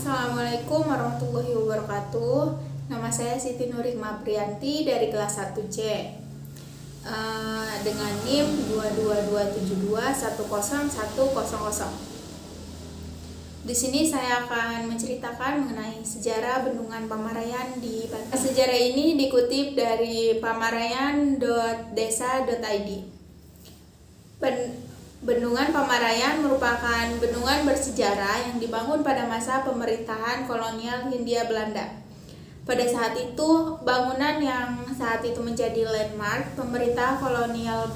Assalamualaikum warahmatullahi wabarakatuh. Nama saya Siti Nurhikmah Priyanti dari kelas 1C dengan NIM 22272101000. Di sini saya akan menceritakan mengenai sejarah Bendungan Pamarayan di Banten. Sejarah ini dikutip dari pamarayan.desa.id. Bendungan Pamarayan merupakan bendungan bersejarah yang dibangun pada masa pemerintahan kolonial Hindia Belanda. Pada saat itu, bangunan yang saat itu menjadi landmark pemerintah kolonial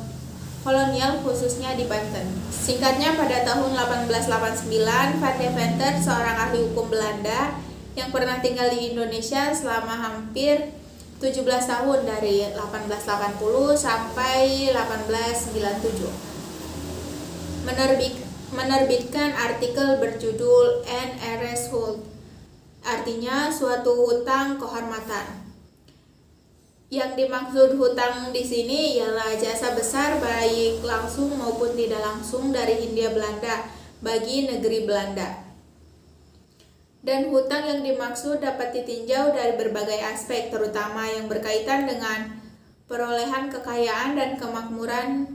khususnya di Banten. Singkatnya, pada tahun 1889, Van Deventer, seorang ahli hukum Belanda yang pernah tinggal di Indonesia selama hampir 17 tahun dari 1880 sampai 1897. Menerbitkan artikel berjudul An Heiress Huld, artinya suatu hutang kehormatan. Yang dimaksud hutang di sini ialah jasa besar baik langsung maupun tidak langsung dari Hindia Belanda bagi negeri Belanda. Dan hutang yang dimaksud dapat ditinjau dari berbagai aspek, terutama yang berkaitan dengan perolehan kekayaan dan kemakmuran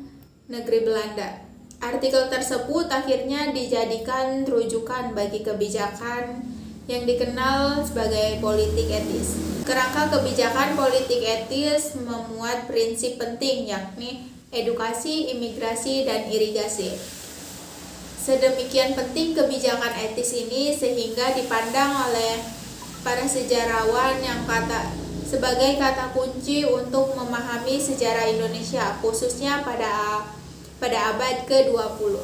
negeri Belanda. Artikel tersebut akhirnya dijadikan rujukan bagi kebijakan yang dikenal sebagai politik etis. Kerangka kebijakan politik etis memuat prinsip penting, yakni edukasi, imigrasi, dan irigasi. Sedemikian penting kebijakan etis ini sehingga dipandang oleh para sejarawan yang sebagai kata kunci untuk memahami sejarah Indonesia, khususnya pada abad ke-20.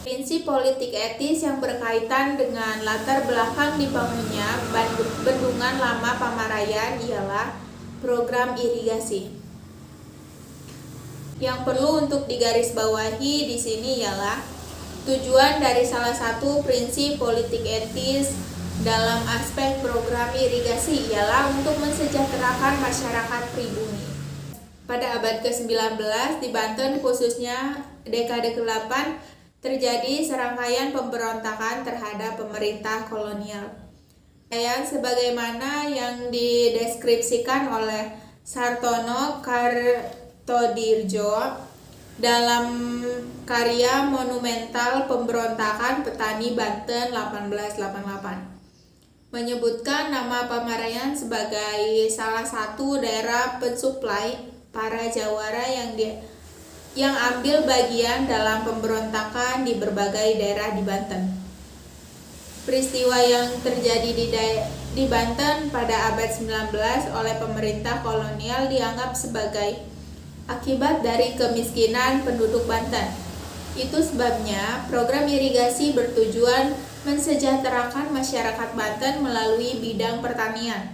Prinsip politik etis yang berkaitan dengan latar belakang dibangunnya Bendungan Lama Pamarayan ialah program irigasi. Yang perlu untuk digarisbawahi di sini ialah tujuan dari salah satu prinsip politik etis dalam aspek program irigasi ialah untuk mensejahterakan masyarakat pribumi. Pada abad ke-19 di Banten, khususnya dekade ke-8, terjadi serangkaian pemberontakan terhadap pemerintah kolonial. Sebagaimana yang dideskripsikan oleh Sartono Kartodirjo dalam karya monumental Pemberontakan Petani Banten 1888. Menyebutkan nama Pamarayan sebagai salah satu daerah pensuplai para Jawara yang ambil bagian dalam pemberontakan di berbagai daerah di Banten. Peristiwa yang terjadi di Banten pada abad 19 oleh pemerintah kolonial dianggap sebagai akibat dari kemiskinan penduduk Banten. Itu sebabnya program irigasi bertujuan mensejahterakan masyarakat Banten melalui bidang pertanian.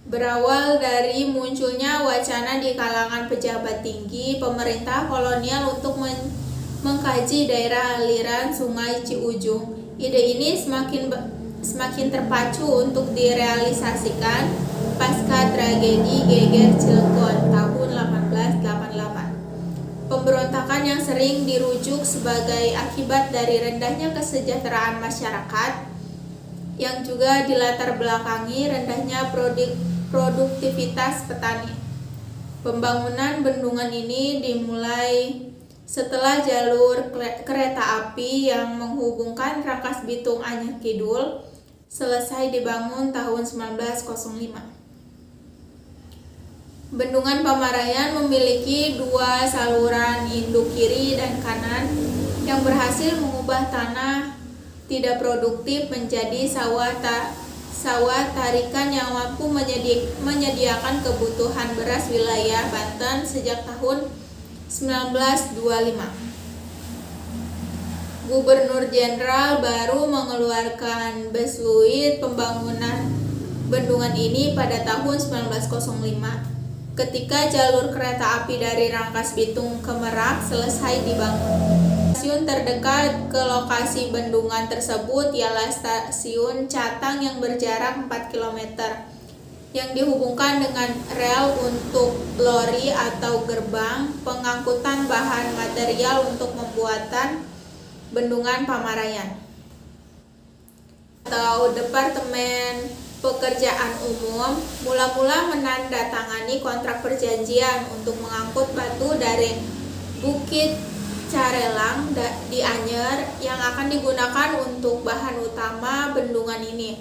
Berawal dari munculnya wacana di kalangan pejabat tinggi pemerintah kolonial untuk mengkaji daerah aliran Sungai Ciujung. Ide ini semakin terpacu untuk direalisasikan pasca tragedi Geger Cilegon tahun 1888. Pemberontakan yang sering dirujuk sebagai akibat dari rendahnya kesejahteraan masyarakat yang juga dilatar belakangi rendahnya produktivitas petani. Pembangunan bendungan ini dimulai setelah jalur kereta api yang menghubungkan Rangkas Bitung Anyar Kidul selesai dibangun tahun 1905. Bendungan Pamarayan memiliki dua saluran induk kiri dan kanan yang berhasil mengubah tanah tidak produktif menjadi sawah tarikan yang mampu menyediakan kebutuhan beras wilayah Banten sejak tahun 1925. Gubernur Jenderal baru mengeluarkan besuit pembangunan bendungan ini pada tahun 1905 ketika jalur kereta api dari Rangkas Bitung ke Merak selesai dibangun. Stasiun terdekat ke lokasi bendungan tersebut ialah Stasiun Catang yang berjarak 4 km yang dihubungkan dengan rel untuk lori atau gerbang pengangkutan bahan material untuk pembuatan Bendungan Pamarayan. atau Departemen Pekerjaan Umum mula-mula menandatangani kontrak perjanjian untuk mengangkut batu dari Bukit Carelang di Anyer yang akan digunakan untuk bahan utama bendungan ini.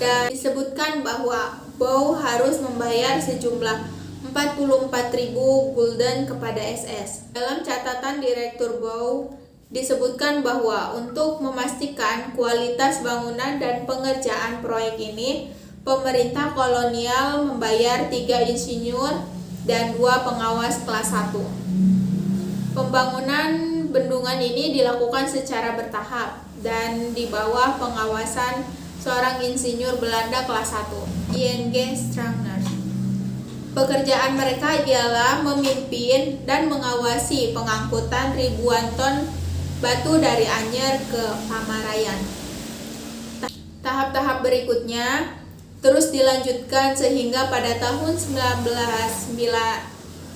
Dan disebutkan bahwa BOW harus membayar sejumlah 44.000 gulden kepada SS. Dalam catatan Direktur BOW disebutkan bahwa untuk memastikan kualitas bangunan dan pengerjaan proyek ini, pemerintah kolonial membayar 3 insinyur dan 2 pengawas kelas 1. Pembangunan bendungan ini dilakukan secara bertahap dan di bawah pengawasan seorang insinyur Belanda kelas 1, ING Strangner. Pekerjaan mereka ialah memimpin dan mengawasi pengangkutan ribuan ton batu dari Anyer ke Pamarayan. Tahap-tahap berikutnya terus dilanjutkan sehingga pada tahun 1911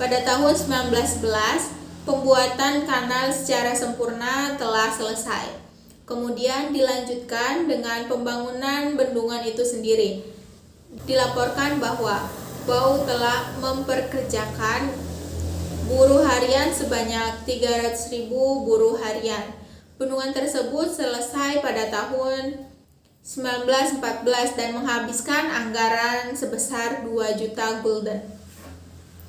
pembuatan kanal secara sempurna telah selesai. Kemudian dilanjutkan dengan pembangunan bendungan itu sendiri. Dilaporkan bahwa BOW telah memperkerjakan buruh harian sebanyak 300.000 buruh harian. Bendungan tersebut selesai pada tahun 1914 dan menghabiskan anggaran sebesar 2 juta gulden.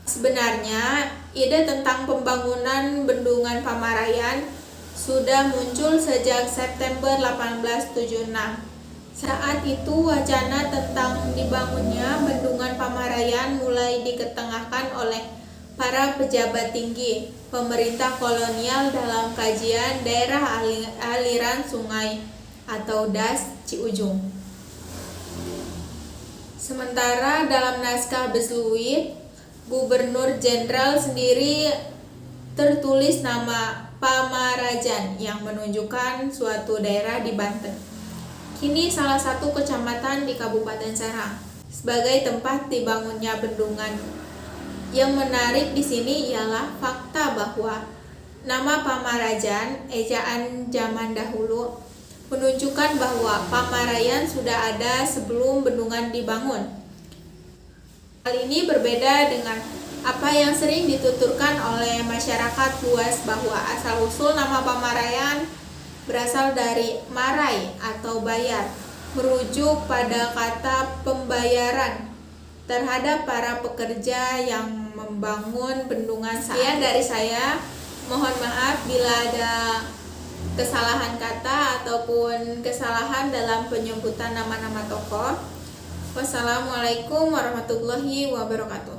Sebenarnya, ide tentang pembangunan bendungan Pamarayan sudah muncul sejak September 1876. Saat itu wacana tentang dibangunnya bendungan Pamarayan mulai diketengahkan oleh para pejabat tinggi pemerintah kolonial dalam kajian daerah aliran sungai atau DAS Ciujung. Sementara dalam naskah Besluit, Gubernur Jenderal sendiri tertulis nama Pamarajan yang menunjukkan suatu daerah di Banten. Kini salah satu kecamatan di Kabupaten Serang sebagai tempat dibangunnya bendungan. Yang menarik di sini ialah fakta bahwa nama Pamarajan, ejaan zaman dahulu, menunjukkan bahwa Pamarayan sudah ada sebelum bendungan dibangun. Hal ini berbeda dengan apa yang sering dituturkan oleh masyarakat luas bahwa asal-usul nama Pamarayan berasal dari marai atau bayar, merujuk pada kata pembayaran terhadap para pekerja yang membangun bendungan. Sekian dari saya. Mohon maaf bila ada kesalahan kata ataupun kesalahan dalam penyebutan nama-nama tokoh. Wassalamualaikum warahmatullahi wabarakatuh.